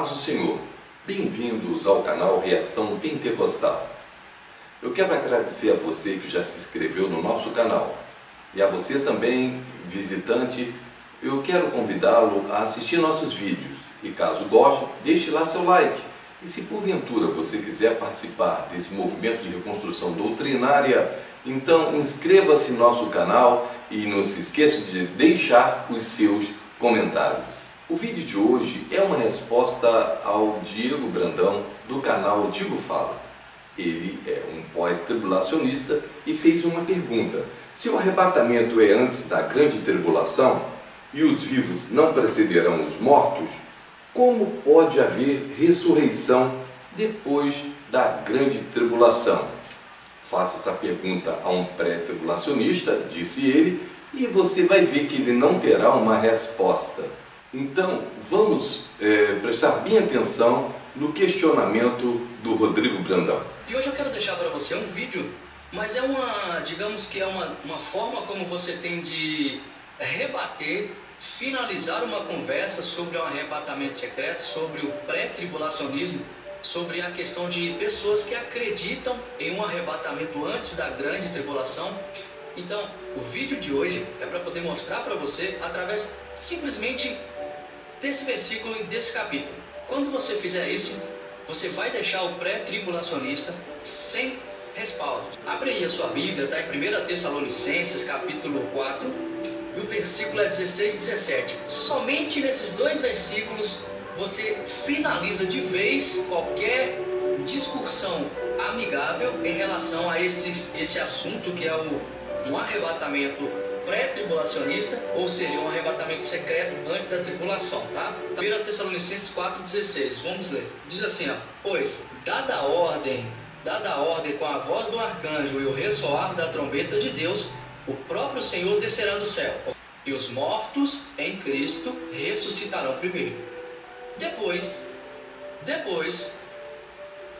paz do Senhor, bem-vindos ao canal Reação Pentecostal. Eu quero agradecer a você que já se inscreveu no nosso canal e a você também, visitante, eu quero convidá-lo a assistir nossos vídeos e caso goste, deixe lá seu like e se porventura você quiser participar desse movimento de reconstrução doutrinária, então inscreva-se no nosso canal e não se esqueça de deixar os seus comentários. O vídeo de hoje é uma resposta ao Diego Brandão do canal Digo Fala. Ele é um pós-tribulacionista e fez uma pergunta: se o arrebatamento é antes da grande tribulação e os vivos não precederão os mortos, como pode haver ressurreição depois da grande tribulação? Faça essa pergunta a um pré-tribulacionista, disse ele, e você vai ver que ele não terá uma resposta. Então, vamos prestar bem atenção no questionamento do Rodrigo Brandão. E hoje eu quero deixar para você um vídeo, mas é digamos que é uma forma como você tem de rebater, finalizar uma conversa sobre um arrebatamento secreto, sobre o pré-tribulacionismo, sobre a questão de pessoas que acreditam em um arrebatamento antes da grande tribulação. Então, o vídeo de hoje é para poder mostrar para você, através simplesmente desse versículo e desse capítulo. Quando você fizer isso, você vai deixar o pré-tribulacionista sem respaldo. Abre aí a sua Bíblia, está em 1 Tessalonicenses, capítulo 4, e o versículo é 16 e 17. Somente nesses dois versículos você finaliza de vez qualquer discussão amigável em relação a esse assunto que é um arrebatamento pré-tribulacionista, ou seja, um arrebatamento secreto antes da tribulação, tá? 1 Tessalonicenses 4,16, vamos ler. Diz assim, ó: pois, dada a ordem com a voz do arcanjo e o ressoar da trombeta de Deus, o próprio Senhor descerá do céu, e os mortos em Cristo ressuscitarão primeiro. Depois,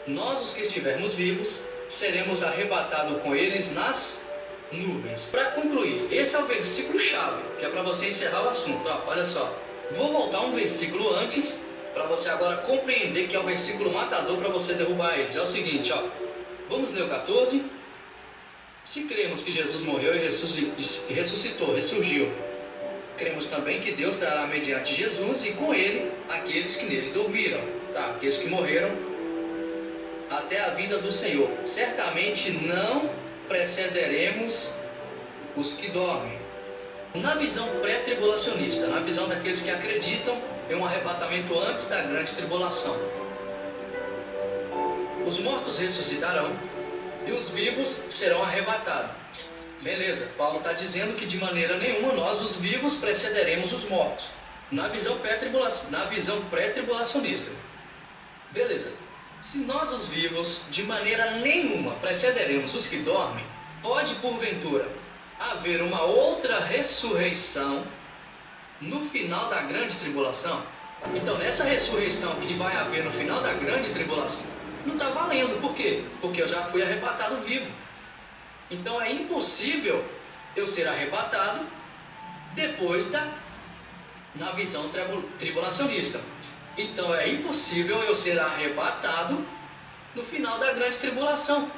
nós os que estivermos vivos, seremos arrebatados com eles nas nuvens. Para concluir, esse é o versículo chave, que é para você encerrar o assunto. Ó, olha só, vou voltar um versículo antes, para você agora compreender que é o versículo matador para você derrubar eles. É o seguinte, ó, vamos ler o 14. Se cremos que Jesus morreu e ressuscitou, ressurgiu, cremos também que Deus trará mediante Jesus e com ele aqueles que nele dormiram, tá? Aqueles que morreram até a vinda do Senhor. Certamente não precederemos os que dormem. Na visão pré-tribulacionista, na visão daqueles que acreditam em um arrebatamento antes da grande tribulação, os mortos ressuscitarão e os vivos serão arrebatados. Beleza, Paulo está dizendo que de maneira nenhuma nós, os vivos, precederemos os mortos. Na visão pré-tribulacionista. Beleza. Se nós, os vivos, de maneira nenhuma precederemos os que dormem, pode porventura haver uma outra ressurreição no final da grande tribulação? Então, nessa ressurreição que vai haver no final da grande tribulação, não está valendo. Por quê? Porque eu já fui arrebatado vivo. Então é impossível eu ser arrebatado depois na visão tribulacionista. Então é impossível eu ser arrebatado no final da grande tribulação.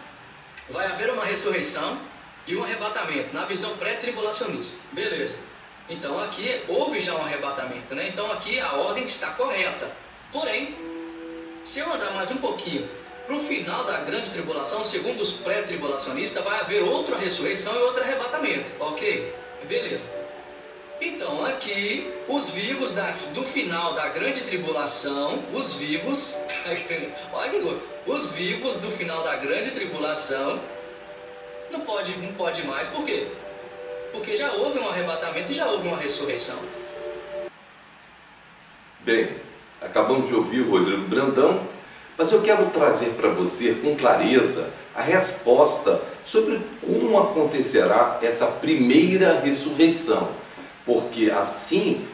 Vai haver uma ressurreição e um arrebatamento na visão pré-tribulacionista. Beleza. Então aqui houve já um arrebatamento, né? Então aqui a ordem está correta. Porém, se eu andar mais um pouquinho para o final da grande tribulação, segundo os pré-tribulacionistas, vai haver outra ressurreição e outro arrebatamento. Ok? Beleza. Então aqui, os vivos do final da grande tribulação, os vivos, olha que louco, os vivos do final da grande tribulação, não pode mais. Por quê? Porque já houve um arrebatamento e já houve uma ressurreição. Bem, acabamos de ouvir o Rodrigo Brandão, mas eu quero trazer para você com clareza a resposta sobre como acontecerá essa primeira ressurreição. Porque assim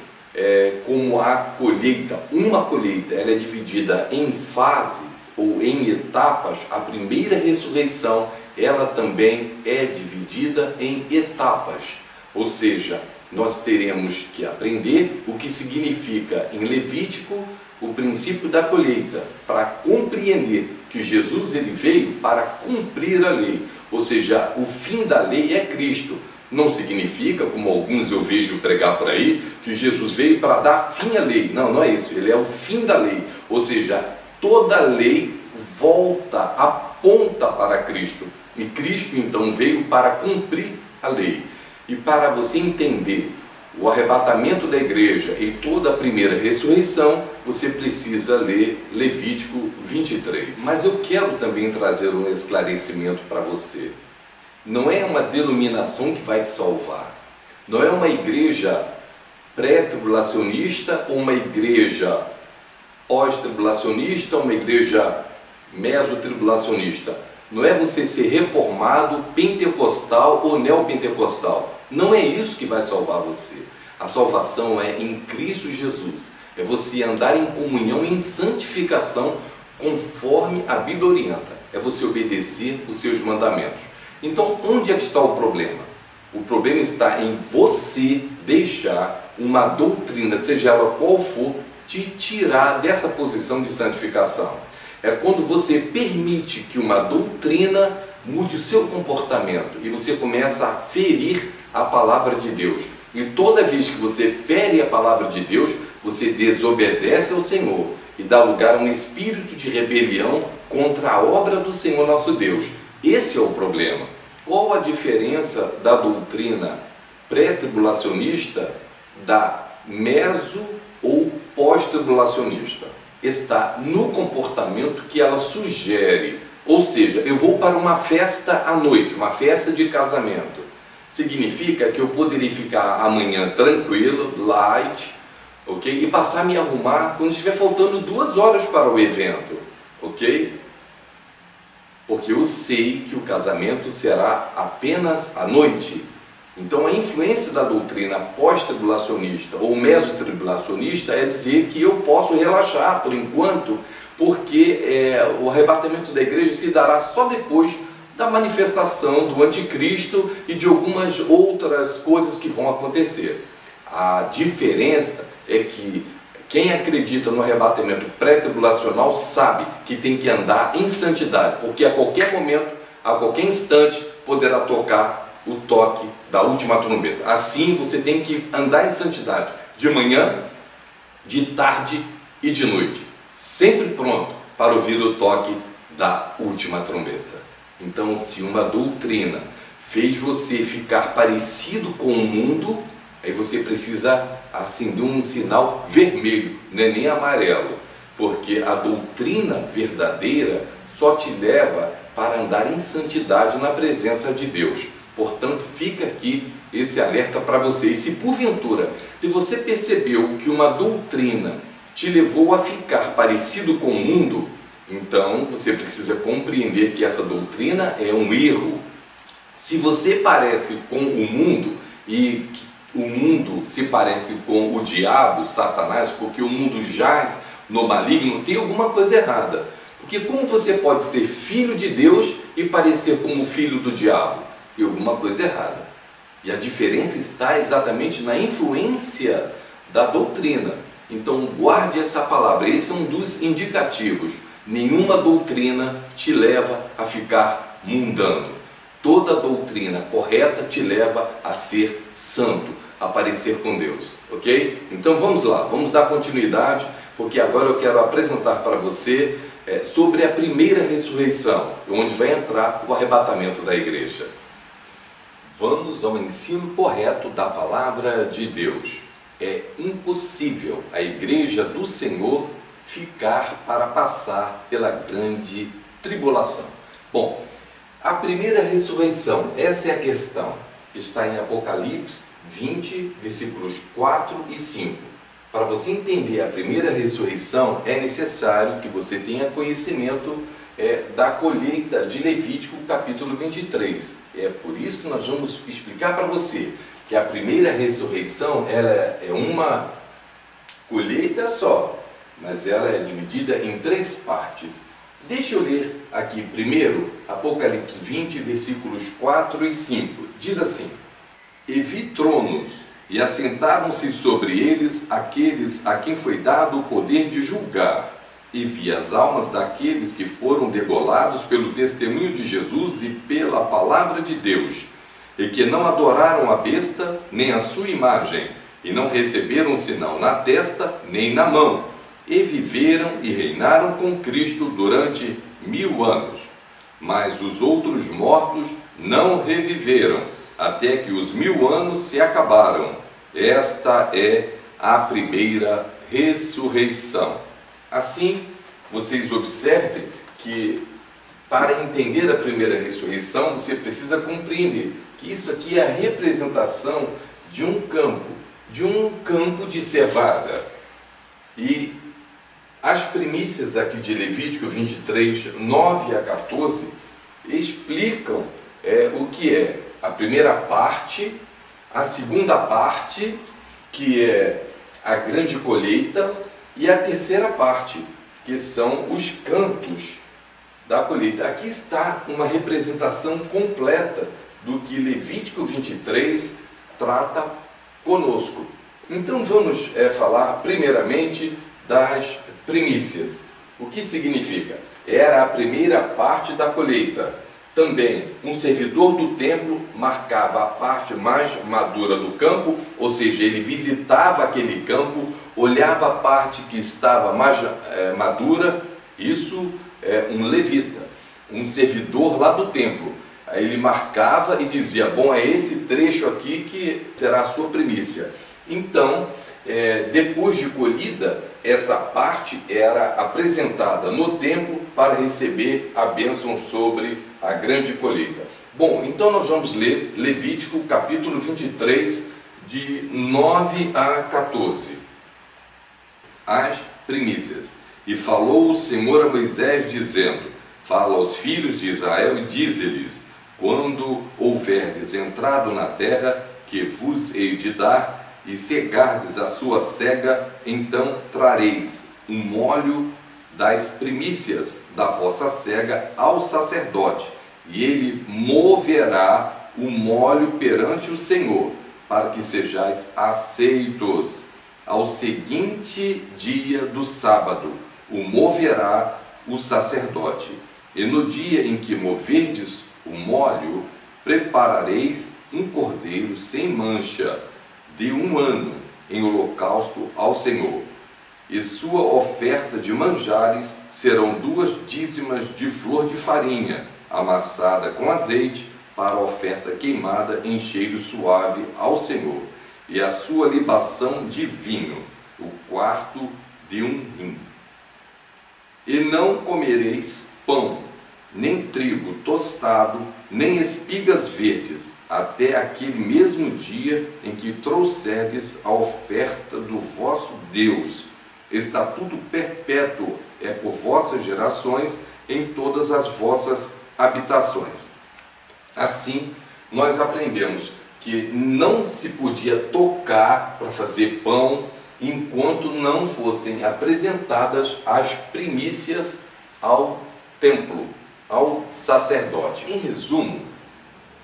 como a colheita, uma colheita, ela é dividida em fases ou em etapas, a primeira ressurreição, ela também é dividida em etapas. Ou seja, nós teremos que aprender o que significa em Levítico o princípio da colheita, para compreender que Jesus ele veio para cumprir a lei, ou seja, o fim da lei é Cristo. Não significa, como alguns eu vejo pregar por aí, que Jesus veio para dar fim à lei. Não, não é isso. Ele é o fim da lei. Ou seja, toda lei volta, aponta para Cristo. E Cristo então veio para cumprir a lei. E para você entender o arrebatamento da igreja e toda a primeira ressurreição, você precisa ler Levítico 23. Mas eu quero também trazer um esclarecimento para você. Não é uma denominação que vai te salvar. Não é uma igreja pré-tribulacionista ou uma igreja pós-tribulacionista ou uma igreja mesotribulacionista. Não é você ser reformado, pentecostal ou neopentecostal. Não é isso que vai salvar você. A salvação é em Cristo Jesus. É você andar em comunhão, em santificação, conforme a Bíblia orienta. É você obedecer os seus mandamentos. Então, onde é que está o problema? O problema está em você deixar uma doutrina, seja ela qual for, te tirar dessa posição de santificação. É quando você permite que uma doutrina mude o seu comportamento e você começa a ferir a palavra de Deus. E toda vez que você fere a palavra de Deus, você desobedece ao Senhor e dá lugar a um espírito de rebelião contra a obra do Senhor nosso Deus. Esse é o problema. Qual a diferença da doutrina pré-tribulacionista da meso ou pós-tribulacionista? Está no comportamento que ela sugere. Ou seja, eu vou para uma festa à noite, uma festa de casamento. Significa que eu poderia ficar amanhã tranquilo, light, ok? E passar a me arrumar quando estiver faltando 2 horas para o evento, ok? Porque eu sei que o casamento será apenas à noite. Então a influência da doutrina pós-tribulacionista ou mesotribulacionista é dizer que eu posso relaxar por enquanto, porque o arrebatamento da igreja se dará só depois da manifestação do anticristo e de algumas outras coisas que vão acontecer. A diferença é que quem acredita no arrebatamento pré-tribulacional sabe que tem que andar em santidade, porque a qualquer momento, a qualquer instante, poderá tocar o toque da última trombeta. Assim, você tem que andar em santidade, de manhã, de tarde e de noite, sempre pronto para ouvir o toque da última trombeta. Então, se uma doutrina fez você ficar parecido com o mundo, aí você precisa acender um sinal vermelho, não é nem amarelo, porque a doutrina verdadeira só te leva para andar em santidade na presença de Deus. Portanto, fica aqui esse alerta para você. E se porventura, se você percebeu que uma doutrina te levou a ficar parecido com o mundo, então você precisa compreender que essa doutrina é um erro. Se você parece com o mundo e o mundo se parece com o diabo, Satanás, porque o mundo jaz no maligno, tem alguma coisa errada. Porque como você pode ser filho de Deus e parecer como filho do diabo? Tem alguma coisa errada. E a diferença está exatamente na influência da doutrina. Então guarde essa palavra, esse é um dos indicativos. Nenhuma doutrina te leva a ficar mundano. Toda doutrina correta te leva a ser santo, a parecer com Deus, ok? Então vamos lá, vamos dar continuidade, porque agora eu quero apresentar para você sobre a primeira ressurreição, onde vai entrar o arrebatamento da igreja. Vamos ao ensino correto da palavra de Deus. É impossível a igreja do Senhor ficar para passar pela grande tribulação. Bom, a primeira ressurreição, essa é a questão, está em Apocalipse 20, versículos 4 e 5. Para você entender a primeira ressurreição, é necessário que você tenha conhecimento da colheita de Levítico, capítulo 23. É por isso que nós vamos explicar para você que a primeira ressurreição ela é uma colheita só, mas ela é dividida em 3 partes. Deixa eu ler aqui primeiro Apocalipse 20, versículos 4 e 5. Diz assim: E vi tronos, E assentaram-se sobre eles aqueles a quem foi dado o poder de julgar, e vi as almas daqueles que foram degolados pelo testemunho de Jesus e pela palavra de Deus, e que não adoraram a besta, nem a sua imagem, e não receberam sinal na testa, nem na mão, e viveram e reinaram com Cristo durante 1000 anos. Mas os outros mortos não reviveram, até que os 1000 anos se acabaram. Esta é a primeira ressurreição. Assim, vocês observem que para entender a primeira ressurreição, você precisa compreender que isso aqui é a representação de um campo de cevada. E as primícias aqui de Levítico 23, 9 a 14, explicam o que é a primeira parte, a segunda parte, que é a grande colheita, e a terceira parte, que são os cantos da colheita. Aqui está uma representação completa do que Levítico 23 trata conosco. Então vamos falar primeiramente das primícias. O que significa? Era a primeira parte da colheita. Também, um servidor do templo marcava a parte mais madura do campo, ou seja, ele visitava aquele campo, olhava a parte que estava mais madura. Isso é um levita, um servidor lá do templo. Aí ele marcava e dizia: bom, é esse trecho aqui que será a sua primícia. Então, depois de colhida, essa parte era apresentada no templo para receber a bênção sobre a grande colheita. Bom, então nós vamos ler Levítico capítulo 23, de 9 a 14. As primícias. E falou o Senhor a Moisés, dizendo: fala aos filhos de Israel e dize-lhes: quando houverdes entrado na terra que vos hei de dar, e cegardes a sua cega, então trareis um molho das primícias da vossa cega ao sacerdote, e ele moverá o molho perante o Senhor, para que sejais aceitos. Ao seguinte dia do sábado o moverá o sacerdote, e no dia em que moverdes o molho, preparareis um cordeiro sem mancha, de 1 ano, em holocausto ao Senhor. E sua oferta de manjares serão 2 dízimas de flor de farinha, amassada com azeite, para a oferta queimada em cheiro suave ao Senhor. E a sua libação de vinho, o quarto de 1 hin. E não comereis pão, nem trigo tostado, nem espigas verdes, até aquele mesmo dia em que trouxerdes a oferta do vosso Deus. Estatuto perpétuo é por vossas gerações em todas as vossas habitações. Assim, nós aprendemos que não se podia tocar para fazer pão enquanto não fossem apresentadas as primícias ao templo, ao sacerdote. Em resumo,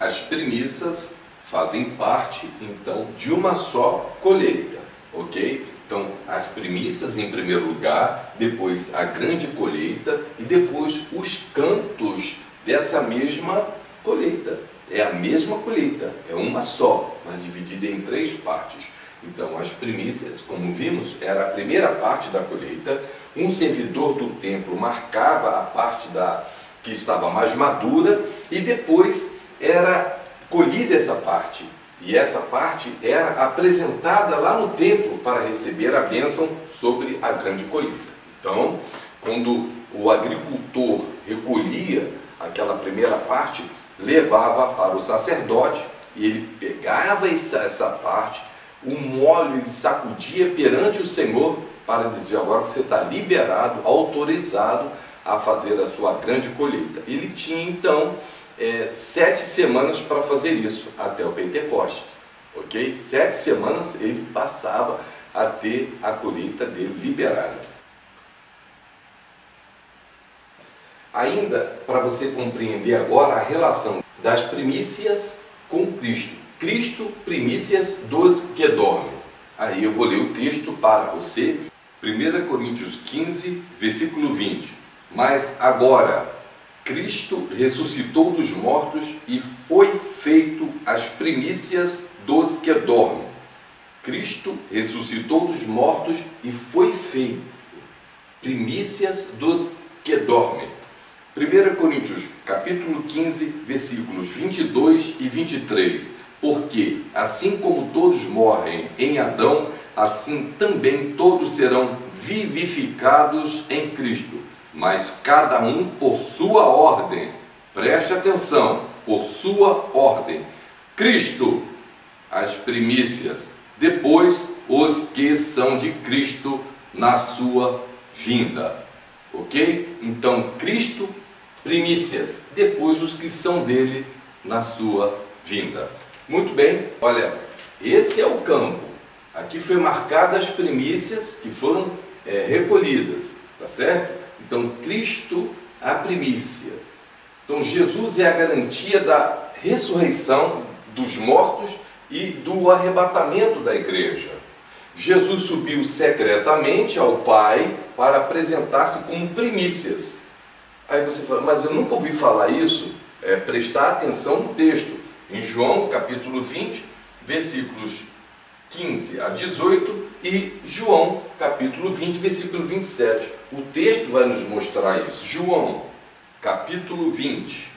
as primícias fazem parte, então, de uma só colheita, ok? Então, as primícias em primeiro lugar, depois a grande colheita e depois os cantos dessa mesma colheita. É a mesma colheita, é uma só, mas dividida em 3 partes. Então, as primícias, como vimos, era a primeira parte da colheita. Um servidor do templo marcava a parte que estava mais madura, e depois era colhida essa parte, e essa parte era apresentada lá no templo para receber a bênção sobre a grande colheita. Então, quando o agricultor recolhia aquela primeira parte, levava para o sacerdote, e ele pegava essa parte, o molho, ele sacudia perante o Senhor para dizer: agora você está liberado, autorizado a fazer a sua grande colheita. Ele tinha então 7 semanas para fazer isso, até o Pentecostes, ok? 7 semanas ele passava a ter a colheita dele liberada. Ainda para você compreender agora a relação das primícias com Cristo. Cristo, primícias dos que dormem. Aí eu vou ler o texto para você. 1 Coríntios 15, versículo 20. Mas agora, Cristo ressuscitou dos mortos e foi feito as primícias dos que dormem. Cristo ressuscitou dos mortos e foi feito primícias dos que dormem. 1 Coríntios capítulo 15, versículos 22 e 23. Porque assim como todos morrem em Adão, assim também todos serão vivificados em Cristo, mas cada um por sua ordem. Preste atenção, por sua ordem. Cristo, as primícias, depois os que são de Cristo na sua vinda. Ok? Então, Cristo, primícias, depois os que são dele na sua vinda. Muito bem, olha, esse é o campo. Aqui foi marcadas as primícias que foram recolhidas, tá certo? Então, Cristo, a primícia. Então, Jesus é a garantia da ressurreição dos mortos e do arrebatamento da igreja. Jesus subiu secretamente ao Pai para apresentar-se como primícias. Aí você fala, mas eu nunca ouvi falar isso. Prestar atenção no texto. Em João capítulo 20, versículos 15 a 18 e João capítulo 20, versículo 27. O texto vai nos mostrar isso. João capítulo 20,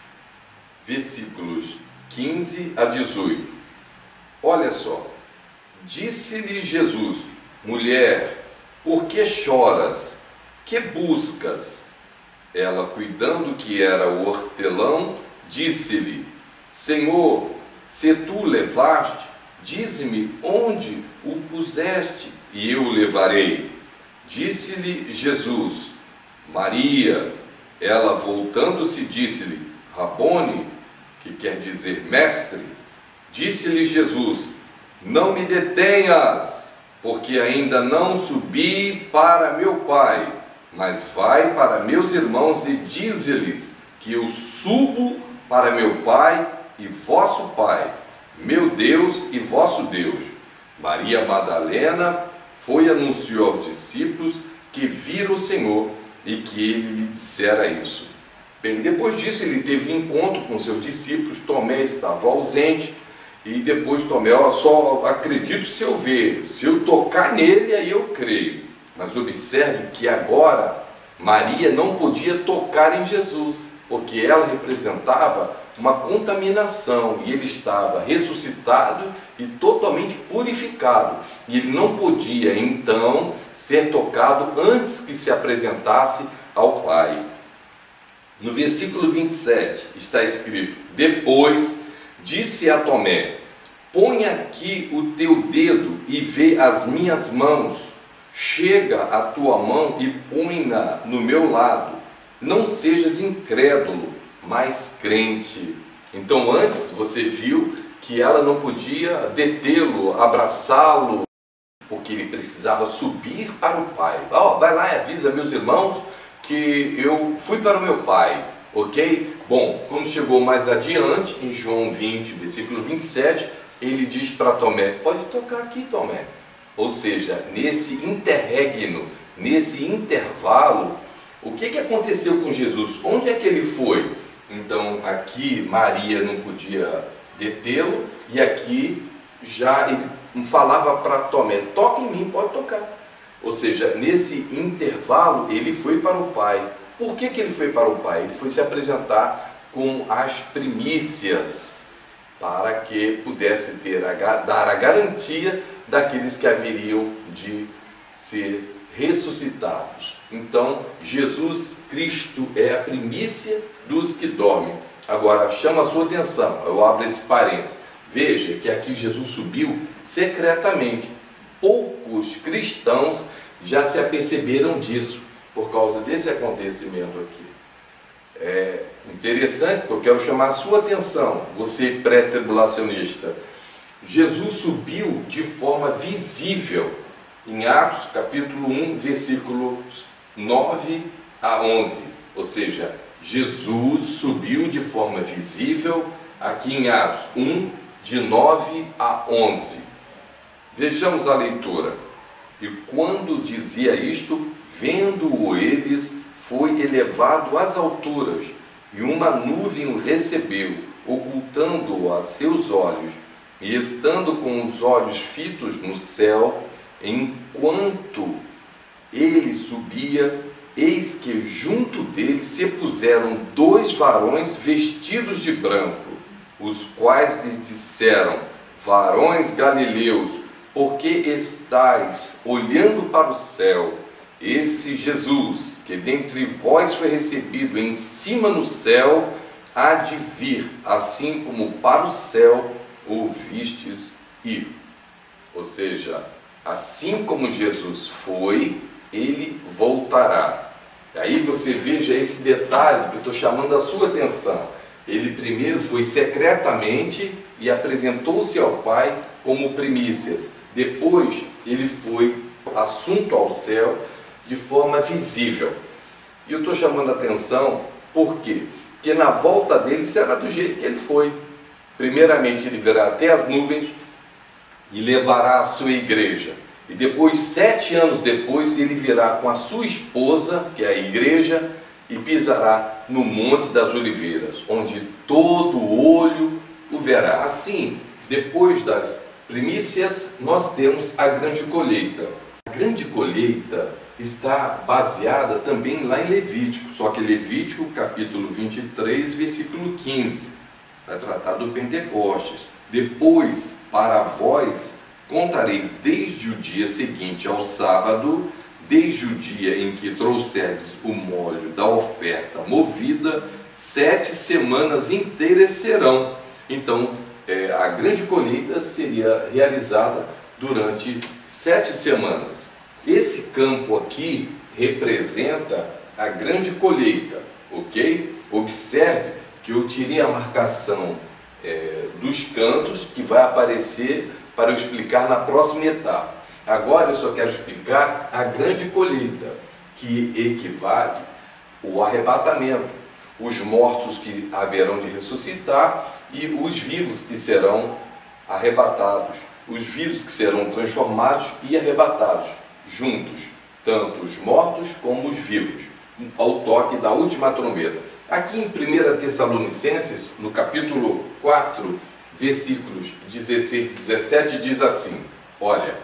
versículos 15 a 18. Olha só. Disse-lhe Jesus: mulher, por que choras? Que buscas? Ela, cuidando que era o hortelão, disse-lhe: Senhor, se tu o levaste, dize-me onde o puseste, e eu o levarei. Disse-lhe Jesus: Maria. Ela, voltando-se, disse-lhe: Rabone, que quer dizer mestre. Disse-lhe Jesus: não me detenhas, porque ainda não subi para meu Pai, mas vai para meus irmãos e dize-lhes que eu subo para meu Pai e vosso Pai, meu Deus e vosso Deus. Maria Madalena foi e anunciou aos discípulos que viram o Senhor e que ele lhe dissera isso. Bem, depois disso ele teve encontro com seus discípulos. Tomé estava ausente e depois Tomé, só acredito se eu ver, se eu tocar nele aí eu creio. Mas observe que agora Maria não podia tocar em Jesus, porque ela representava uma contaminação e ele estava ressuscitado e totalmente purificado. E ele não podia então ser tocado antes que se apresentasse ao Pai. No versículo 27 está escrito: depois disse a Tomé: põe aqui o teu dedo e vê as minhas mãos. Chega a tua mão e põe-na no meu lado. Não sejas incrédulo, mas crente. Então antes você viu que ela não podia detê-lo, abraçá-lo, porque ele precisava subir para o Pai. Vai lá e avisa meus irmãos que eu fui para o meu Pai, ok? Bom, quando chegou mais adiante, em João 20, versículo 27, ele diz para Tomé: pode tocar aqui, Tomé. Ou seja, nesse interregno, nesse intervalo, o que aconteceu com Jesus? Onde é que ele foi? Então, aqui Maria não podia detê-lo, e aqui já ele falava para Tomé: toca em mim, pode tocar. Ou seja, nesse intervalo ele foi para o Pai. Por que ele foi para o Pai? Ele foi se apresentar com as primícias, para que pudesse dar a garantia daqueles que haveriam de ser ressuscitados. Então, Jesus Cristo é a primícia dos que dormem. Agora, chama a sua atenção, eu abro esse parênteses. Veja que aqui Jesus subiu secretamente. Poucos cristãos já se aperceberam disso, por causa desse acontecimento aqui. É interessante, porque eu quero chamar a sua atenção, você pré-tribulacionista. Jesus subiu de forma visível, em Atos capítulo 1, versículos 9 a 11. Ou seja, Jesus subiu de forma visível, aqui em Atos 1, de 9 a 11. Vejamos a leitura. E quando dizia isto, vendo-o eles, foi elevado às alturas, e uma nuvem o recebeu, ocultando-o a seus olhos, e estando com os olhos fitos no céu, enquanto ele subia, eis que junto dele se puseram 2 varões vestidos de branco, os quais lhes disseram: varões galileus, por que estáis olhando para o céu? Esse Jesus, que dentre vós foi recebido em cima no céu, há de vir, assim como para o céu o vistes ir. Ou seja, assim como Jesus foi, ele voltará. Aí você veja esse detalhe que eu estou chamando a sua atenção. Ele primeiro foi secretamente e apresentou-se ao Pai como primícias. Depois ele foi assunto ao céu de forma visível. E eu estou chamando a atenção por quê? Porque na volta dele será do jeito que ele foi. Primeiramente ele virá até as nuvens e levará a sua igreja. E depois, 7 anos depois, ele virá com a sua esposa, que é a igreja, e pisará no Monte das Oliveiras, onde todo olho o verá. Assim, depois das primícias, nós temos a grande colheita. A grande colheita está baseada também lá em Levítico, só que Levítico, capítulo 23, versículo 15, vai tratar do Pentecostes. Depois, para vós, contareis desde o dia seguinte ao sábado, desde o dia em que trouxerdes o molho da oferta movida, 7 semanas inteiras serão. Então, a grande colheita seria realizada durante 7 semanas. Esse campo aqui representa a grande colheita, ok? Observe que eu tirei a marcação dos cantos, que vai aparecer para eu explicar na próxima etapa. Agora eu só quero explicar a grande colheita, que equivale ao arrebatamento, os mortos que haverão de ressuscitar e os vivos que serão arrebatados, os vivos que serão transformados e arrebatados juntos, tanto os mortos como os vivos, ao toque da última trombeta. Aqui em 1 Tessalonicenses, no capítulo 4, versículos 16 e 17, diz assim: olha,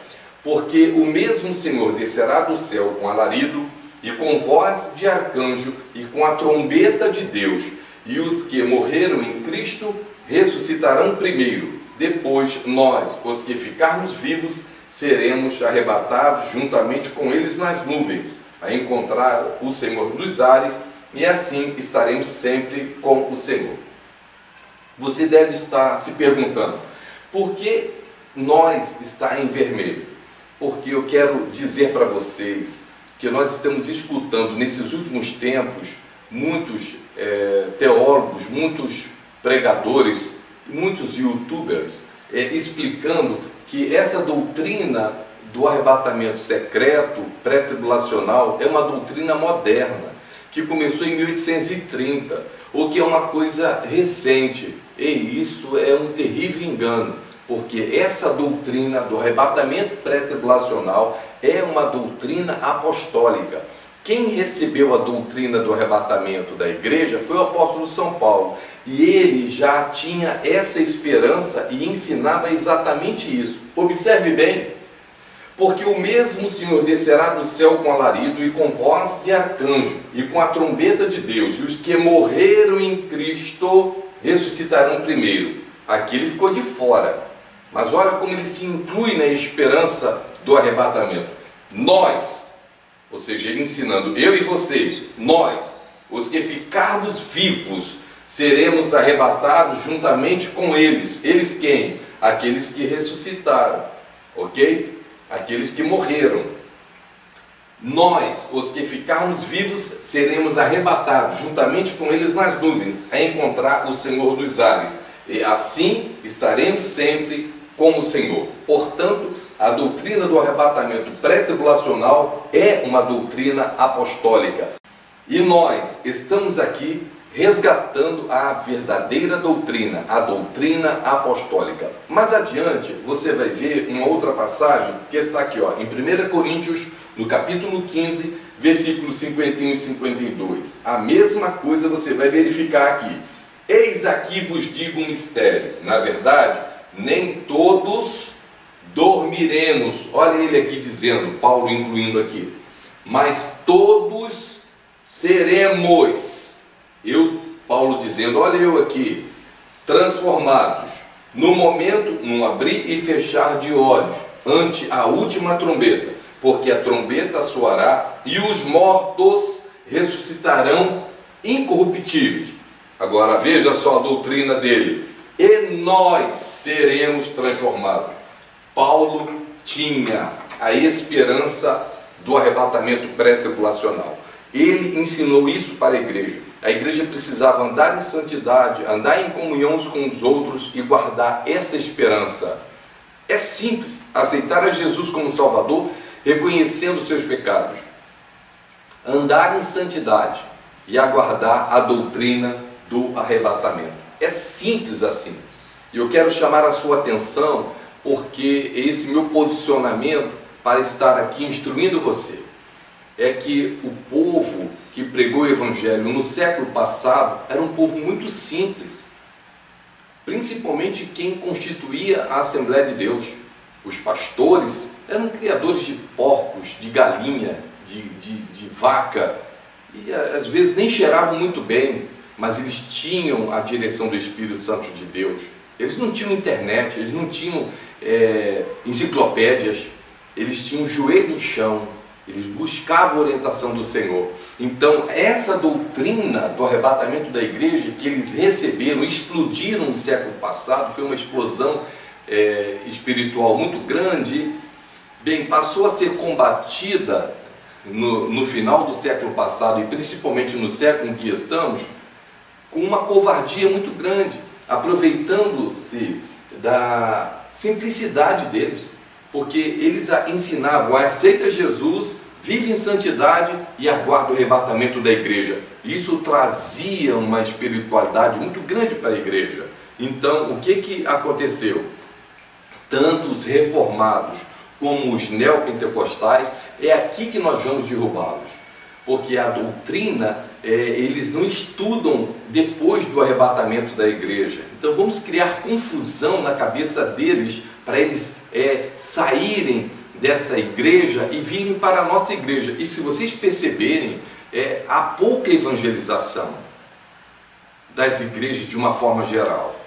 porque o mesmo Senhor descerá do céu com alarido, e com voz de arcanjo, e com a trombeta de Deus, e os que morreram em Cristo ressuscitarão primeiro. Depois nós, os que ficarmos vivos, seremos arrebatados juntamente com eles nas nuvens, a encontrar o Senhor dos ares, e assim estaremos sempre com o Senhor. Você deve estar se perguntando, por que nós está em vermelho? Porque eu quero dizer para vocês que nós estamos escutando nesses últimos tempos muitos teólogos, muitos pregadores, muitos youtubers explicando que essa doutrina do arrebatamento secreto, pré-tribulacional, é uma doutrina moderna, que começou em 1830, ou que é uma coisa recente. E isso é um terrível engano, porque essa doutrina do arrebatamento pré-tribulacional é uma doutrina apostólica. Quem recebeu a doutrina do arrebatamento da igreja foi o apóstolo São Paulo, e ele já tinha essa esperança e ensinava exatamente isso. Observe bem, porque o mesmo Senhor descerá do céu com alarido e com voz de arcanjo e com a trombeta de Deus, e os que morreram em Cristo ressuscitarão primeiro. Aqui ele ficou de fora, mas olha como ele se inclui na esperança do arrebatamento. Nós, ou seja, ele ensinando, eu e vocês, nós, os que ficarmos vivos, seremos arrebatados juntamente com eles. Eles quem? Aqueles que ressuscitaram, ok? Aqueles que morreram. Nós, os que ficarmos vivos, seremos arrebatados juntamente com eles nas nuvens, a encontrar o Senhor dos ares. E assim estaremos sempre com o Senhor. Portanto, a doutrina do arrebatamento pré-tribulacional é uma doutrina apostólica. E nós estamos aqui resgatando a verdadeira doutrina, a doutrina apostólica. Mais adiante, você vai ver uma outra passagem que está aqui, ó, em 1 Coríntios, no capítulo 15, versículos 51 e 52. A mesma coisa você vai verificar aqui. Eis aqui vos digo um mistério. Na verdade, nem todos dormiremos. Olha ele aqui dizendo, Paulo incluindo aqui. Mas todos seremos. Paulo dizendo, olha eu aqui, transformados, no momento, num abrir e fechar de olhos, ante a última trombeta, porque a trombeta soará e os mortos ressuscitarão incorruptíveis. Agora veja só a doutrina dele, e nós seremos transformados. Paulo tinha a esperança do arrebatamento pré-tribulacional. Ele ensinou isso para a igreja. A igreja precisava andar em santidade, andar em comunhão uns com os outros e guardar essa esperança. É simples, aceitar a Jesus como Salvador, reconhecendo seus pecados. Andar em santidade e aguardar a doutrina do arrebatamento. É simples assim. E eu quero chamar a sua atenção porque esse meu posicionamento para estar aqui instruindo você é que o povo que pregou o Evangelho no século passado era um povo muito simples, principalmente quem constituía a Assembleia de Deus. Os pastores eram criadores de porcos, de galinha, de vaca, e às vezes nem cheiravam muito bem, mas eles tinham a direção do Espírito Santo de Deus. Eles não tinham internet, eles não tinham enciclopédias, eles tinham o joelho no chão, eles buscavam a orientação do Senhor. Então, essa doutrina do arrebatamento da igreja que eles receberam, explodiram no século passado, foi uma explosão espiritual muito grande, bem, passou a ser combatida no final do século passado e principalmente no século em que estamos, com uma covardia muito grande, aproveitando-se da simplicidade deles, porque eles ensinavam, aceita Jesus, vive em santidade e aguarda o arrebatamento da igreja. Isso trazia uma espiritualidade muito grande para a igreja. Então, o que aconteceu? Tanto os reformados como os neopentecostais, é aqui que nós vamos derrubá-los. Porque a doutrina, eles não estudam depois do arrebatamento da igreja. Então vamos criar confusão na cabeça deles, para eles saírem dessa igreja e virem para a nossa igreja. E se vocês perceberem, há pouca evangelização das igrejas de uma forma geral.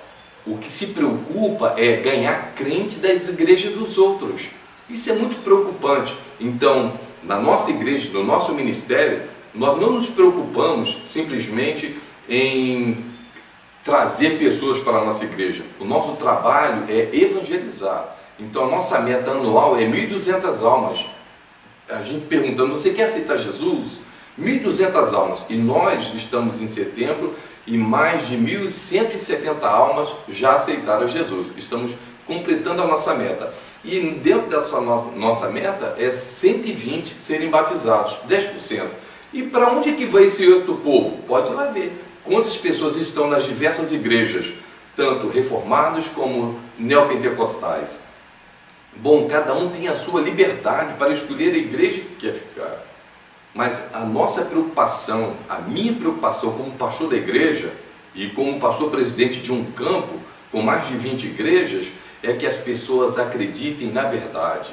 O que se preocupa é ganhar crente das igrejas dos outros. Isso é muito preocupante. Então, na nossa igreja, no nosso ministério, nós não nos preocupamos simplesmente em trazer pessoas para a nossa igreja. O nosso trabalho é evangelizar. Então, a nossa meta anual é 1.200 almas. A gente perguntando, você quer aceitar Jesus? 1.200 almas. E nós estamos em setembro e mais de 1.170 almas já aceitaram Jesus. Estamos completando a nossa meta. E dentro dessa nossa meta é 120 serem batizados, 10%. E para onde é que vai esse outro povo? Pode ir lá ver quantas pessoas estão nas diversas igrejas, tanto reformados como neopentecostais. Bom, cada um tem a sua liberdade para escolher a igreja que quer ficar. Mas a nossa preocupação, a minha preocupação como pastor da igreja e como pastor presidente de um campo com mais de 20 igrejas, é que as pessoas acreditem na verdade,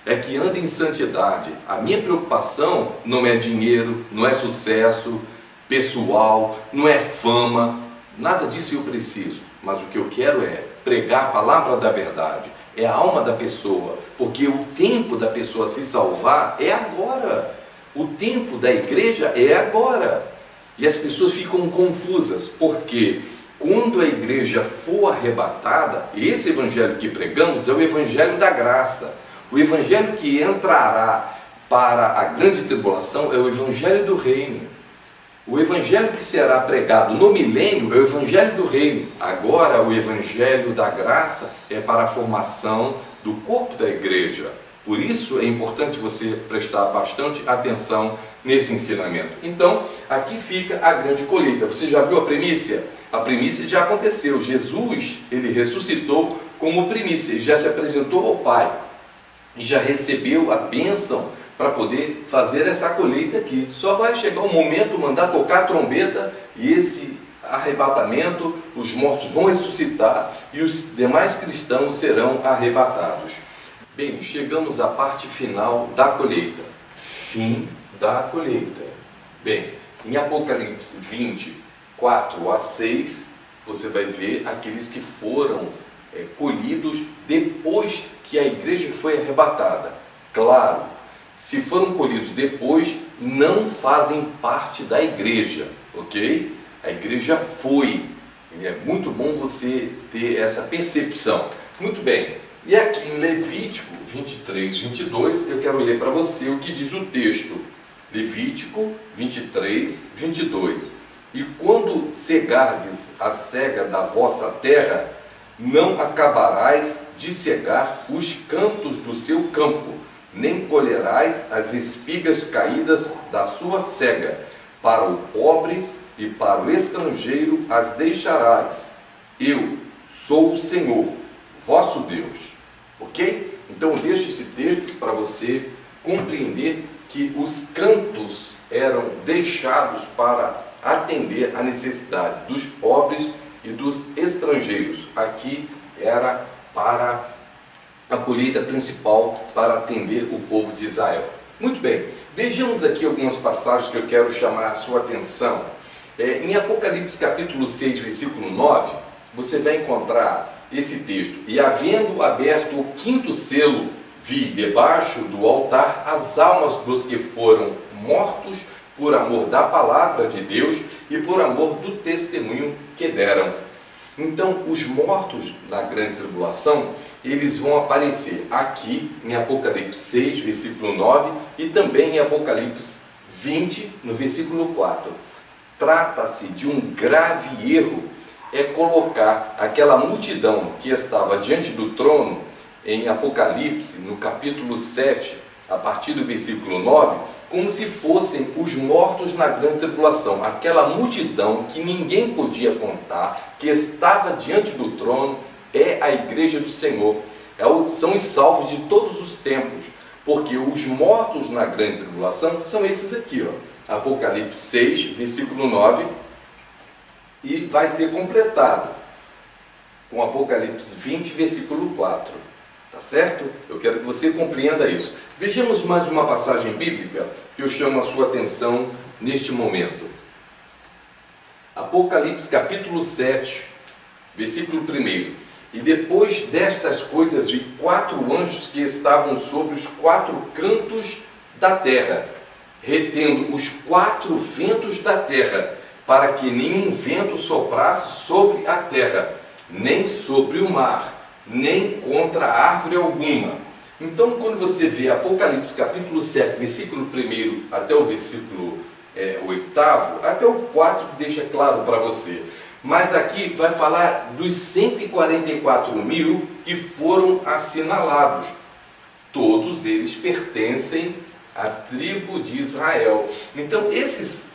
é que andem em santidade. A minha preocupação não é dinheiro, não é sucesso pessoal, não é fama, nada disso eu preciso, mas o que eu quero é pregar a palavra da verdade, é a alma da pessoa, porque o tempo da pessoa se salvar é agora, o tempo da igreja é agora, e as pessoas ficam confusas, porque quando a igreja for arrebatada, esse evangelho que pregamos é o evangelho da graça. O evangelho que entrará para a grande tribulação é o evangelho do reino. O evangelho que será pregado no milênio é o evangelho do reino. Agora, o evangelho da graça é para a formação do corpo da igreja. Por isso é importante você prestar bastante atenção nesse ensinamento. Então, aqui fica a grande colheita. Você já viu a primícia? A primícia já aconteceu. Jesus, ele ressuscitou como primícia, ele já se apresentou ao Pai e já recebeu a bênção para poder fazer essa colheita aqui. Só vai chegar o momento, mandar tocar a trombeta e esse arrebatamento, os mortos vão ressuscitar e os demais cristãos serão arrebatados. Bem, chegamos à parte final da colheita. Fim da colheita. Bem, em Apocalipse 20, 4 a 6, você vai ver aqueles que foram colhidos depois que a igreja foi arrebatada. Claro, se foram colhidos depois, não fazem parte da igreja, ok? A igreja foi. E é muito bom você ter essa percepção. Muito bem. E aqui em Levítico 23, 22, eu quero ler para você o que diz o texto. Levítico 23, 22. E quando cegardes a cega da vossa terra, não acabarás de cegar os cantos do seu campo, nem colherás as espigas caídas da sua cega. Para o pobre e para o estrangeiro as deixarás. Eu sou o Senhor, vosso Deus. Ok? Então eu deixo esse texto para você compreender que os cantos eram deixados para atender a necessidade dos pobres e dos estrangeiros. Aqui era para a colheita principal, para atender o povo de Israel. Muito bem, vejamos aqui algumas passagens que eu quero chamar a sua atenção. Em Apocalipse capítulo 6, versículo 9, você vai encontrar esse texto. E havendo aberto o quinto selo, vi debaixo do altar as almas dos que foram mortos por amor da palavra de Deus e por amor do testemunho que deram. Então, os mortos da grande tribulação, eles vão aparecer aqui em Apocalipse 6, versículo 9, e também em Apocalipse 20, no versículo 4. Trata-se de um grave erro, colocar aquela multidão que estava diante do trono, em Apocalipse, no capítulo 7, a partir do versículo 9, como se fossem os mortos na grande tribulação, aquela multidão que ninguém podia contar, que estava diante do trono, é a igreja do Senhor, são os salvos de todos os tempos, porque os mortos na grande tribulação são esses aqui, ó, Apocalipse 6, versículo 9, e vai ser completado com Apocalipse 20, versículo 4, tá certo? Eu quero que você compreenda isso. Vejamos mais uma passagem bíblica que eu chamo a sua atenção neste momento. Apocalipse capítulo 7, versículo 1. E depois destas coisas vi 4 anjos que estavam sobre os 4 cantos da terra, retendo os 4 ventos da terra, para que nenhum vento soprasse sobre a terra, nem sobre o mar, nem contra árvore alguma. Então, quando você vê Apocalipse capítulo 7, versículo 1 até o versículo 8, até o 4 deixa claro para você. Mas aqui vai falar dos 144 mil que foram assinalados. Todos eles pertencem à tribo de Israel. Então, esses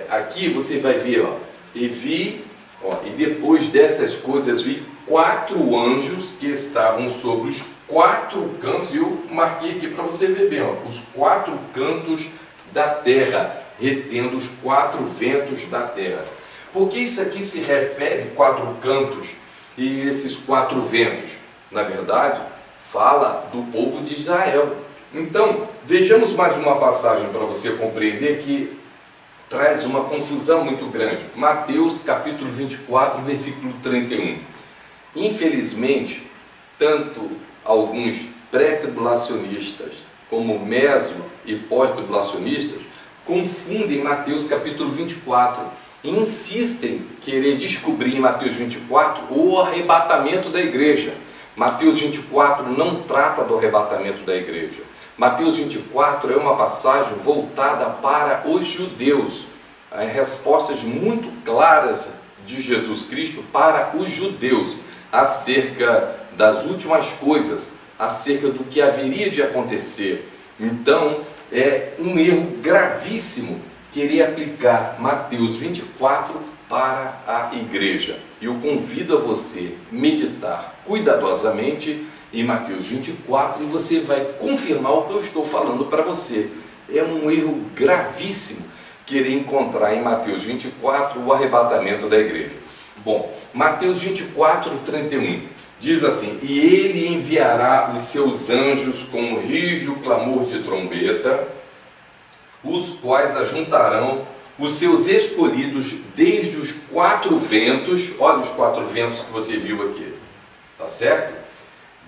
aqui você vai ver, e depois dessas coisas vi 4 anjos que estavam sobre os 4 cantos, e eu marquei aqui para você ver bem, os 4 cantos da terra, retendo os 4 ventos da terra. Porque isso aqui se refere 4 cantos e esses 4 ventos? Na verdade, fala do povo de Israel. Então, vejamos mais uma passagem para você compreender que traz uma confusão muito grande. Mateus capítulo 24, versículo 31. Infelizmente, tanto alguns pré-tribulacionistas como meso e pós-tribulacionistas confundem Mateus capítulo 24 e insistem em querer descobrir em Mateus 24 o arrebatamento da igreja. Mateus 24 não trata do arrebatamento da igreja. Mateus 24 é uma passagem voltada para os judeus. Respostas muito claras de Jesus Cristo para os judeus acerca das últimas coisas, acerca do que haveria de acontecer. Então, é um erro gravíssimo querer aplicar Mateus 24 para a igreja. Eu convido a você meditar cuidadosamente em Mateus 24 e você vai confirmar o que eu estou falando para você. É um erro gravíssimo querer encontrar em Mateus 24 o arrebatamento da igreja. Bom, Mateus 24, 31 diz assim: e ele enviará os seus anjos com um rijo clamor de trombeta, os quais ajuntarão os seus escolhidos desde os 4 ventos. Olha os 4 ventos que você viu aqui, tá certo?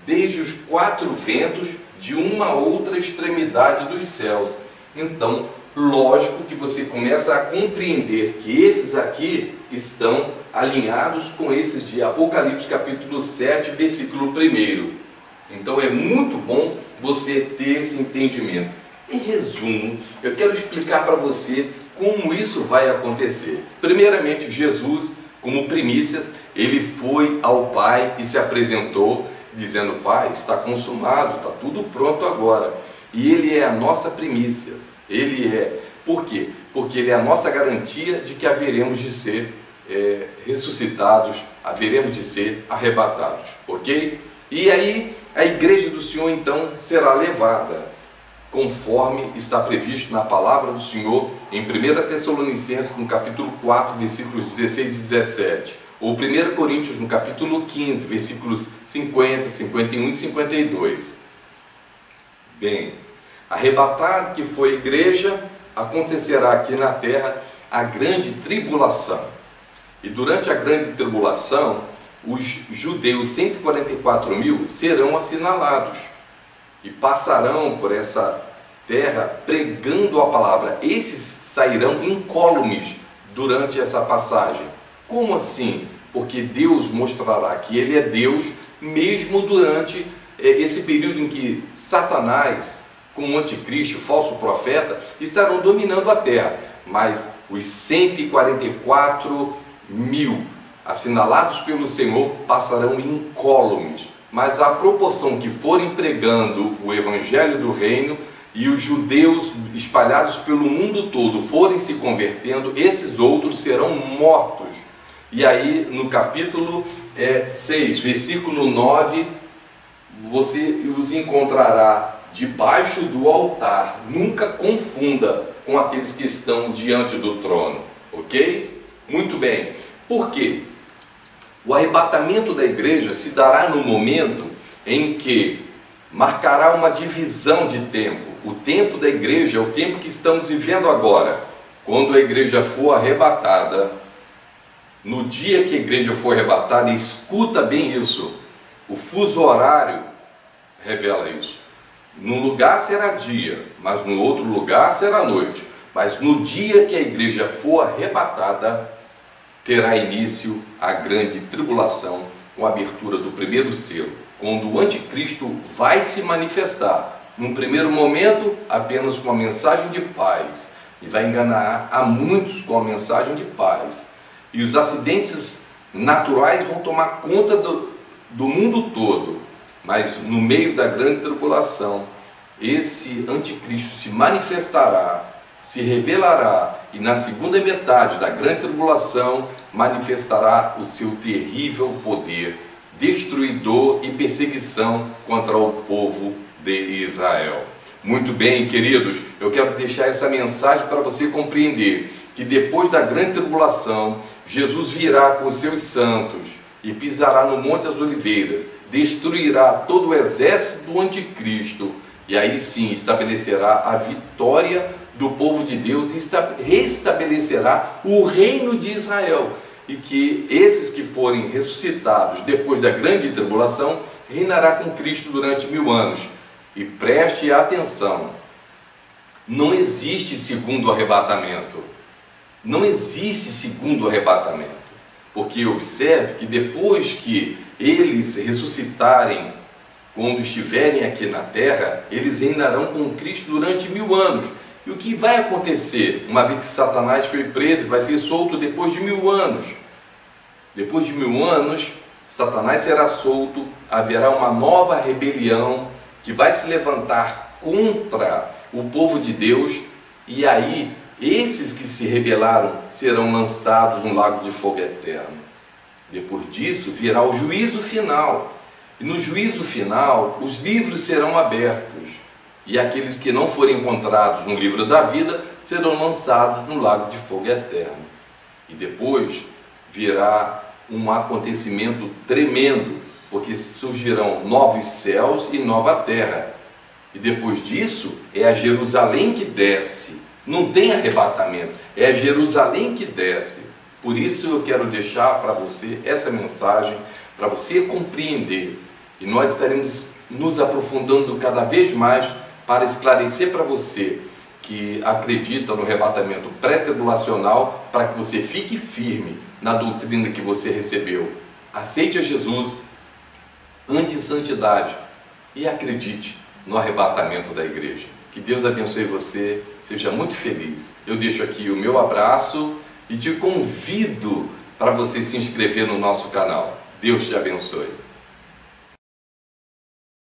Desde os 4 ventos de uma outra extremidade dos céus. Então, lógico que você começa a compreender que esses aqui estão alinhados com esses de Apocalipse capítulo 7, versículo 1. Então é muito bom você ter esse entendimento. Em resumo, eu quero explicar para você como isso vai acontecer. Primeiramente, Jesus, como primícias, ele foi ao Pai e se apresentou dizendo: Pai, está consumado, está tudo pronto agora. E ele é a nossa primícia. Ele é. Por quê? Porque ele é a nossa garantia de que haveremos de ser ressuscitados, haveremos de ser arrebatados, ok? E aí a igreja do Senhor então será levada, conforme está previsto na palavra do Senhor em 1 Tessalonicenses no capítulo 4, versículos 16 e 17, ou 1 Coríntios no capítulo 15, versículos 50, 51 e 52. Bem, arrebatado que foi a igreja, acontecerá aqui na terra a grande tribulação. E durante a grande tribulação, os judeus, 144 mil, serão assinalados e passarão por essa terra pregando a palavra. Esses sairão incólumes durante essa passagem. Como assim? Porque Deus mostrará que Ele é Deus, mesmo durante esse período em que Satanás, com o anticristo, o falso profeta, estarão dominando a terra. Mas os 144 mil assinalados pelo Senhor passarão incólumes. Mas à proporção que forem pregando o evangelho do reino e os judeus espalhados pelo mundo todo forem se convertendo, esses outros serão mortos. E aí no capítulo 6, versículo 9, você os encontrará debaixo do altar. Nunca confunda com aqueles que estão diante do trono, ok? Muito bem. Por quê? O arrebatamento da igreja se dará no momento em que marcará uma divisão de tempo. O tempo da igreja é o tempo que estamos vivendo agora. Quando a igreja for arrebatada, no dia que a igreja for arrebatada, escuta bem isso, o fuso horário revela isso. Num lugar será dia, mas no outro lugar será noite. Mas no dia que a igreja for arrebatada, terá início a grande tribulação com a abertura do primeiro selo, quando o anticristo vai se manifestar. Num primeiro momento, apenas com a mensagem de paz, e vai enganar a muitos com a mensagem de paz. E os acidentes naturais vão tomar conta do mundo todo. Mas no meio da grande tribulação, esse anticristo se manifestará, se revelará, e na segunda metade da grande tribulação manifestará o seu terrível poder destruidor e perseguição contra o povo de Israel. Muito bem, queridos, eu quero deixar essa mensagem para você compreender que depois da grande tribulação, Jesus virá com os seus santos e pisará no Monte das Oliveiras, destruirá todo o exército do anticristo, e aí sim estabelecerá a vitória do povo de Deus e restabelecerá o reino de Israel. E que esses que forem ressuscitados depois da grande tribulação reinará com Cristo durante 1000 anos. E preste atenção, não existe segundo arrebatamento. Não existe segundo arrebatamento. Porque observe que depois que eles ressuscitarem, quando estiverem aqui na terra, eles reinarão com Cristo durante 1000 anos. E o que vai acontecer uma vez que Satanás foi preso, vai ser solto depois de 1000 anos? Depois de 1000 anos, Satanás será solto, haverá uma nova rebelião que vai se levantar contra o povo de Deus, e aí esses que se rebelaram serão lançados no lago de fogo eterno. Depois disso virá o juízo final, e no juízo final os livros serão abertos, e aqueles que não forem encontrados no livro da vida serão lançados no lago de fogo eterno. E depois virá um acontecimento tremendo, porque surgirão novos céus e nova terra. E depois disso é a Jerusalém que desce. Não tem arrebatamento, é a Jerusalém que desce. Por isso eu quero deixar para você essa mensagem, para você compreender. E nós estaremos nos aprofundando cada vez mais para esclarecer para você que acredita no arrebatamento pré-tribulacional, para que você fique firme na doutrina que você recebeu. Aceite a Jesus, ande em santidade e acredite no arrebatamento da igreja. Que Deus abençoe você, seja muito feliz. Eu deixo aqui o meu abraço e te convido para você se inscrever no nosso canal. Deus te abençoe.